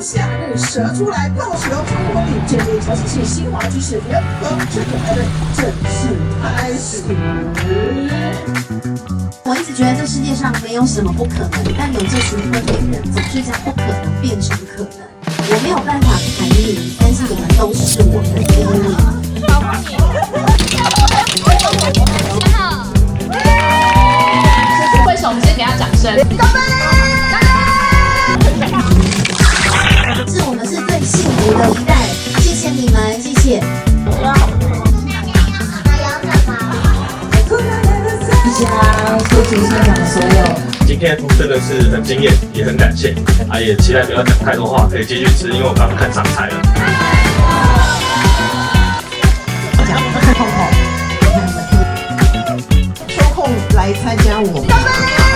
下日蛇出来，到时候冲锋里建立调节器新华知识联合这个排队正式开始。我一直觉得这世界上没有什么不可能，但有这群会的人总是将不可能变成可能。我没有办法排名，但是你们都是我的第一名。好过你。挥手，我们先给他掌声。是我们是最幸福的一代，谢谢你们，谢谢。谢谢他说出现场的所有。今天真的是很惊艳，也很感谢，也期待不要讲太多话，可以继续吃，因为我刚刚看上菜了。抽空来参加我们。